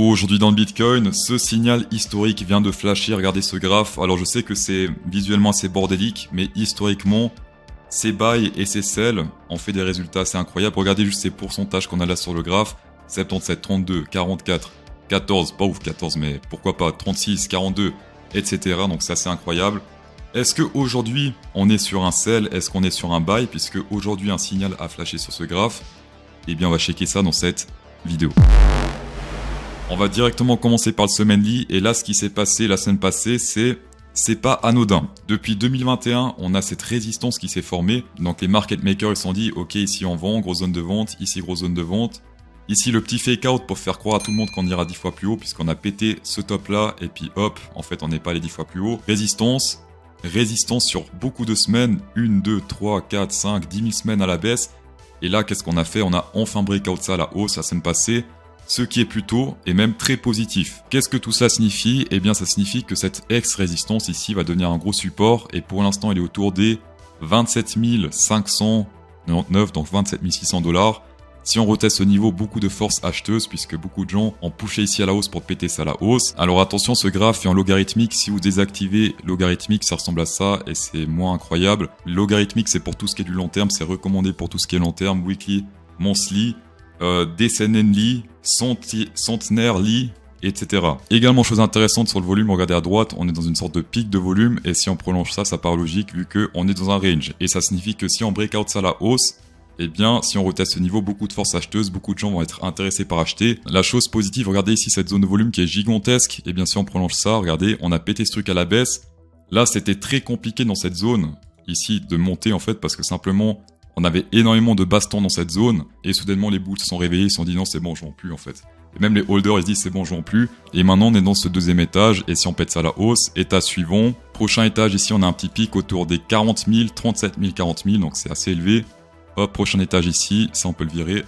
Aujourd'hui dans le Bitcoin, ce signal historique vient de flasher, regardez ce graphe. Alors je sais que c'est visuellement assez bordélique, mais historiquement, ces buy et ces sell ont fait des résultats assez incroyables. Regardez juste ces pourcentages qu'on a là sur le graphe. 77, 32, 44, 14, pas ouf 14, mais pourquoi pas 36, 42, etc. Donc c'est assez incroyable. Est-ce qu'aujourd'hui on est sur un sell, est-ce qu'on est sur un buy, puisque aujourd'hui un signal a flashé sur ce graphe? Eh bien on va checker ça dans cette vidéo. On va directement commencer par le semaine-ly, et là ce qui s'est passé la semaine passée, c'est pas anodin. Depuis 2021, on a cette résistance qui s'est formée, donc les market makers ils se sont dit ok, ici on vend, grosse zone de vente, ici grosse zone de vente, ici le petit fake out pour faire croire à tout le monde qu'on ira 10 fois plus haut, puisqu'on a pété ce top là, et puis hop, en fait on n'est pas allé 10 fois plus haut. Résistance sur beaucoup de semaines, 1, 2, 3, 4, 5, 10 000 semaines à la baisse, et là qu'est-ce qu'on a fait? On a enfin breakout ça à la hausse la semaine passée, ce qui est plutôt et même très positif. Qu'est-ce que tout ça signifie? Eh bien ça signifie que cette ex-résistance ici va devenir un gros support, et pour l'instant il est autour des 27 599, donc 27 600 $. Si on reteste ce niveau, beaucoup de force acheteuse, puisque beaucoup de gens ont poussé ici à la hausse pour péter ça à la hausse. Alors attention, ce graphe est en logarithmique. Si vous désactivez logarithmique, ça ressemble à ça, et c'est moins incroyable. Logarithmique, c'est pour tout ce qui est du long terme, c'est recommandé pour tout ce qui est long terme, weekly, monthly, décennenly, centenairely, etc. Également, chose intéressante sur le volume, regardez à droite, on est dans une sorte de pic de volume, et si on prolonge ça, ça part logique, vu qu'on est dans un range. Et ça signifie que si on breakout ça à la hausse, eh bien, si on reteste ce niveau, beaucoup de force acheteuse, beaucoup de gens vont être intéressés par acheter. La chose positive, regardez ici cette zone de volume qui est gigantesque. Eh bien, si on prolonge ça, regardez, on a pété ce truc à la baisse. Là, c'était très compliqué dans cette zone, ici, de monter en fait, parce que simplement, on avait énormément de bastons dans cette zone, et soudainement, les bulls se sont réveillés, ils se sont dit non, c'est bon, je vends plus en fait. Et même les holders, ils se disent c'est bon, je vends plus. Et maintenant, on est dans ce deuxième étage, et si on pète ça à la hausse, étage suivant. Prochain étage, ici, on a un petit pic autour des 40 000, 37 000, 40 000, donc c'est assez élevé. Hop, prochain étage ici, ça on peut le virer.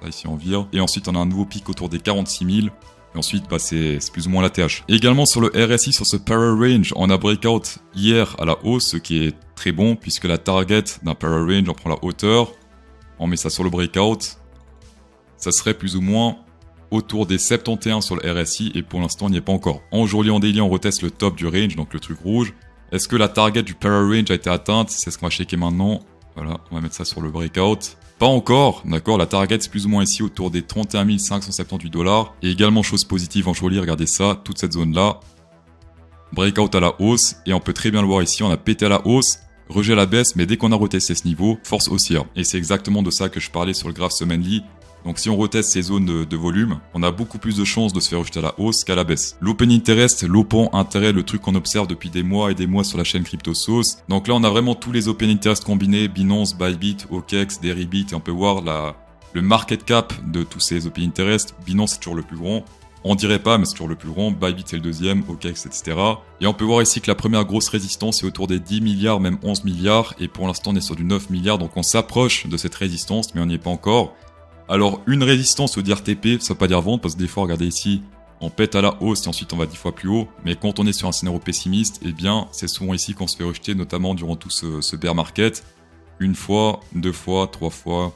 Ça ici on vire. Et ensuite on a un nouveau pic autour des 46 000. Et ensuite bah, c'est plus ou moins la TH. Également sur le RSI, sur ce Power Range, on a breakout hier à la hausse, ce qui est très bon, puisque la target d'un Power Range, on prend la hauteur, on met ça sur le breakout. Ça serait plus ou moins autour des 71 sur le RSI, et pour l'instant on n'y est pas encore. Aujourd'hui en daily, on reteste le top du range, donc le truc rouge. Est-ce que la target du Power Range a été atteinte? C'est ce qu'on va checker maintenant. Voilà, on va mettre ça sur le breakout. Pas encore, d'accord, la target c'est plus ou moins ici autour des 31 578 $. Et également chose positive en joli, regardez ça, toute cette zone là. Breakout à la hausse, et on peut très bien le voir ici, on a pété à la hausse, rejet à la baisse, mais dès qu'on a retesté ce niveau, force haussière. Et c'est exactement de ça que je parlais sur le graphe semaine-ly. Donc si on reteste ces zones de volume, on a beaucoup plus de chances de se faire rejeter à la hausse qu'à la baisse. L'open interest, l'open intérêt, le truc qu'on observe depuis des mois et des mois sur la chaîne CryptoSauce. Donc là on a vraiment tous les open interest combinés, Binance, Bybit, OKEx, Deribit, et on peut voir le market cap de tous ces open interest. Binance c'est toujours le plus grand. On dirait pas, mais c'est toujours le plus grand. Bybit c'est le deuxième, OKEx, etc. Et on peut voir ici que la première grosse résistance est autour des 10 milliards, même 11 milliards. Et pour l'instant on est sur du 9 milliards, donc on s'approche de cette résistance, mais on n'y est pas encore. Alors, une résistance veut dire TP, ça veut pas dire vente, parce que des fois, regardez ici, on pète à la hausse et ensuite on va 10 fois plus haut. Mais quand on est sur un scénario pessimiste, eh bien, c'est souvent ici qu'on se fait rejeter, notamment durant tout ce bear market. Une fois, 2 fois, 3 fois,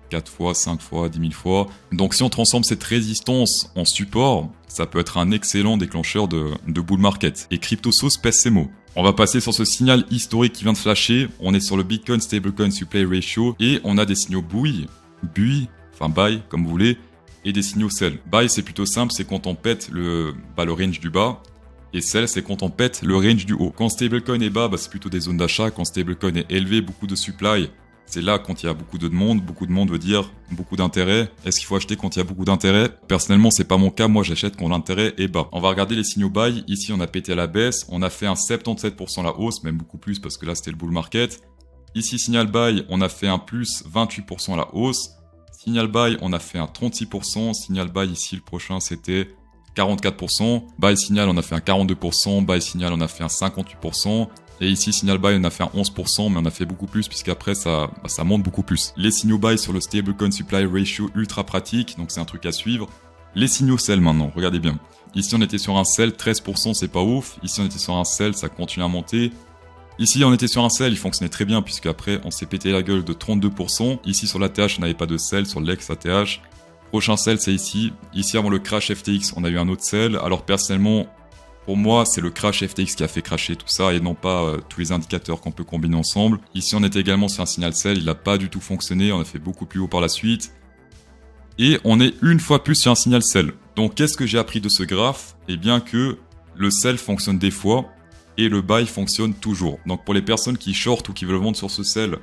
4 fois, 5 fois, 10 000 fois. Donc si on transforme cette résistance en support, ça peut être un excellent déclencheur de bull market. Et CryptoSauce pèse ses mots. On va passer sur ce signal historique qui vient de flasher. On est sur le Bitcoin Stablecoin Supply Ratio et on a des signaux buy, enfin buy comme vous voulez, et des signaux sell. Buy c'est plutôt simple, c'est quand on pète le range du bas, et sell c'est quand on pète le range du haut. Quand stablecoin est bas, c'est plutôt des zones d'achat. Quand stablecoin est élevé, beaucoup de supply, c'est là quand il y a beaucoup de demande. Beaucoup de monde veut dire beaucoup d'intérêt. Est-ce qu'il faut acheter quand il y a beaucoup d'intérêt? Personnellement c'est pas mon cas, moi j'achète quand l'intérêt est bas. On va regarder les signaux buy. Ici on a pété à la baisse, on a fait un 77% à la hausse, même beaucoup plus parce que là c'était le bull market. Ici signal buy, on a fait un plus 28% à la hausse. Signal buy, on a fait un 36%. Signal buy, ici, le prochain, c'était 44%. Buy signal, on a fait un 42%. Buy signal, on a fait un 58%. Et ici, signal buy, on a fait un 11%, mais on a fait beaucoup plus, puisqu'après, ça monte beaucoup plus. Les signaux buy sur le Stablecoin Supply Ratio, ultra pratique, donc c'est un truc à suivre. Les signaux sell maintenant, regardez bien. Ici, on était sur un sell, 13%, c'est pas ouf. Ici, on était sur un sell, ça continue à monter. Ici, on était sur un sell, il fonctionnait très bien puisque après on s'est pété la gueule de 32%. Ici, sur l'ATH, on n'avait pas de sell, sur l'ex ATH. Prochain sell, c'est ici. Ici, avant le crash FTX, on a eu un autre sell. Alors personnellement, pour moi, c'est le crash FTX qui a fait crasher tout ça et non pas tous les indicateurs qu'on peut combiner ensemble. Ici, on était également sur un signal sell, il n'a pas du tout fonctionné, on a fait beaucoup plus haut par la suite. Et on est une fois plus sur un signal sell. Donc qu'est-ce que j'ai appris de ce graphe? Eh bien que le sell fonctionne des fois et le buy fonctionne toujours. Donc pour les personnes qui short ou qui veulent vendre sur ce sell,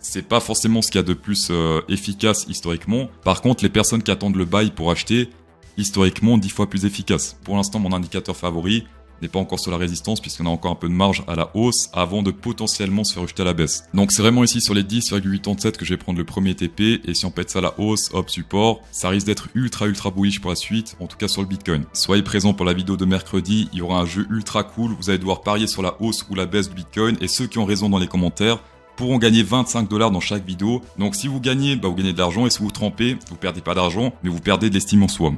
c'est pas forcément ce qu'il y a de plus efficace historiquement. Par contre, les personnes qui attendent le buy pour acheter, historiquement 10 fois plus efficace. Pour l'instant, mon indicateur favori n'est pas encore sur la résistance puisqu'on a encore un peu de marge à la hausse avant de potentiellement se faire rejeter à la baisse. Donc c'est vraiment ici sur les 10,87 que je vais prendre le premier TP et si on pète ça à la hausse, hop, support, ça risque d'être ultra bullish pour la suite, en tout cas sur le Bitcoin. Soyez présents pour la vidéo de mercredi, il y aura un jeu ultra cool, vous allez devoir parier sur la hausse ou la baisse du Bitcoin et ceux qui ont raison dans les commentaires pourront gagner 25 $ dans chaque vidéo. Donc si vous gagnez, vous gagnez de l'argent et si vous trempez, vous perdez pas d'argent, mais vous perdez de l'estime en soi.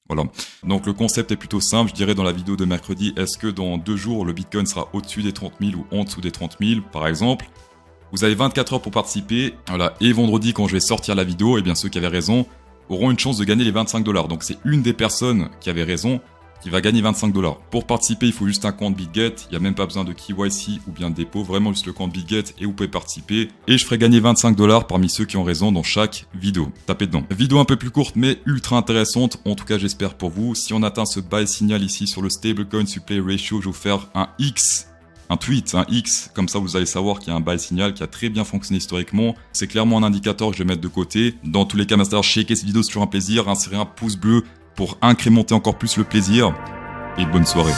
Voilà. Donc le concept est plutôt simple, je dirais dans la vidéo de mercredi, est-ce que dans 2 jours le Bitcoin sera au-dessus des 30 000 ou en dessous des 30 000 par exemple. Vous avez 24 heures pour participer, voilà. Et vendredi quand je vais sortir la vidéo, eh bien ceux qui avaient raison auront une chance de gagner les 25 $. Donc c'est une des personnes qui avait raison qui va gagner 25 $. Pour participer, il faut juste un compte BitGet, il n'y a même pas besoin de KYC ou bien de dépôt, vraiment juste le compte BitGet et vous pouvez participer. Et je ferai gagner 25 $ parmi ceux qui ont raison dans chaque vidéo. Tapez dedans. Vidéo un peu plus courte mais ultra intéressante, en tout cas j'espère pour vous. Si on atteint ce buy signal ici sur le stablecoin supply ratio, je vais vous faire un X. Un tweet, un X, comme ça vous allez savoir qu'il y a un buy signal qui a très bien fonctionné historiquement. C'est clairement un indicateur que je vais mettre de côté. Dans tous les cas, master, shaker cette vidéo, c'est toujours un plaisir. Insérez un pouce bleu pour incrémenter encore plus le plaisir. Et bonne soirée.